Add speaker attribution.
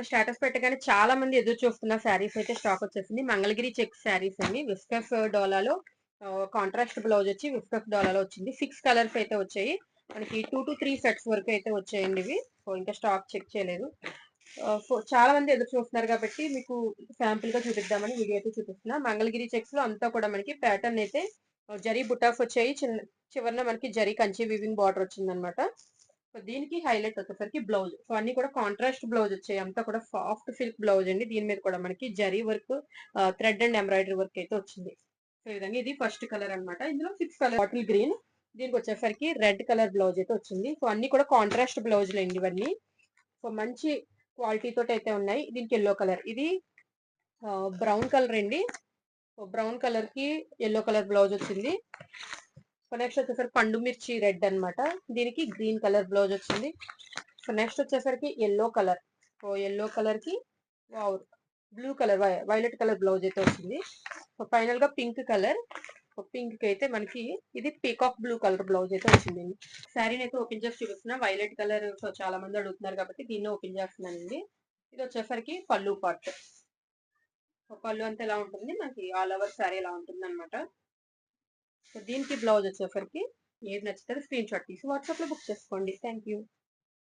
Speaker 1: మన స్టేటస్ పెట్టగానే చాలా మంది ఎదురు చూస్తున్న శారీస్ అయితే స్టాక్ వచ్చేసింది. మంగళగిరి చెక్ శారీస్ అండి. విస్కస్ డోలాలో కాంట్రాస్ట్ బ్లౌజ్ వచ్చి విస్కస్ డోలాలో వచ్చింది. 6 కలర్స్ అయితే వచ్చాయి. మనకి 2 to 3 సెట్స్ వరకు అయితే వచ్చాయండి ఇవి. సో ఇంకా స్టాక్ చెక్ చేయలేదు. చాలా మంది ఎదురు చూస్తున్నారు కాబట్టి మీకు శాంపుల్ గా చూపిద్దామని వీడియో అయితే చూపిస్తున్నా. మంగళగిరి చెక్స్ లో అంతా కూడా మనకి ప్యాటర్న్ అయితే జరీ బుటాస్ వచ్చాయి. చివరిన మనకి జరీ కంచి వీవింగ్ బార్డర్ వచ్చిందనమాట. సో దీనికి హైలైట్ వచ్చేసరికి బ్లౌజ్. సో అన్ని కూడా కాంట్రాస్ట్ బ్లౌజ్ వచ్చాయి. అంతా కూడా సాఫ్ట్ సిల్క్ బ్లౌజ్ అండి. దీని మీద కూడా మనకి zari work, thread and embroidery work అయితే వచ్చింది. సో ఈ విధంగా ఇది ఫస్ట్ కలర్ అనమాట. ఇందులో 6 కలర్ బాటిల్ గ్రీన్, దీనికి వచ్చేసరికి రెడ్ కలర్ బ్లౌజ్ అయితే వచ్చింది. సో అన్ని కూడా కాంట్రాస్ట్ బ్లౌజ్లు అండి ఇవన్నీ. సో మంచి క్వాలిటీ తోటి అయితే ఉన్నాయి. దీనికి ఎల్లో కలర్, ఇది బ్రౌన్ కలర్ అండి. సో బ్రౌన్ కలర్ కి ఎల్లో కలర్ బ్లౌజ్ వచ్చింది. సో నెక్స్ట్ వచ్చేసరికి పండు మిర్చి రెడ్ అనమాట. దీనికి గ్రీన్ కలర్ బ్లౌజ్ వచ్చింది. సో నెక్స్ట్ వచ్చేసరికి yellow colour. So yellow colour కి blue colour violet colour blouse అయితే వచ్చింది. సో ఫైనల్ గా పింక్ కలర్. పింక్ కి అయితే మనకి ఇది పీకాక్ బ్లూ కలర్ బ్లౌజ్ అయితే వచ్చింది. శారీని అయితే ఓపెన్ చేసి చూపిస్తున్నా. వైలెట్ కలర్ సో చాలా మంది అడుగుతున్నారు కాబట్టి దీన్ని ఓపెన్ చేస్తున్నానండి. ఇది వచ్చేసరికి పళ్ళు పార్ట్. సో పళ్ళు అంతా ఎలా ఉంటుంది, మనకి ఆల్ ఓవర్ శారీ ఎలా ఉంటుంది అనమాట. సో దీనికి బ్లౌజ్ వచ్చేసరికి ఏది నచ్చితే స్క్రీన్ షాట్ తీసి వాట్సాప్ లో బుక్ చేసుకోండి. Thank you.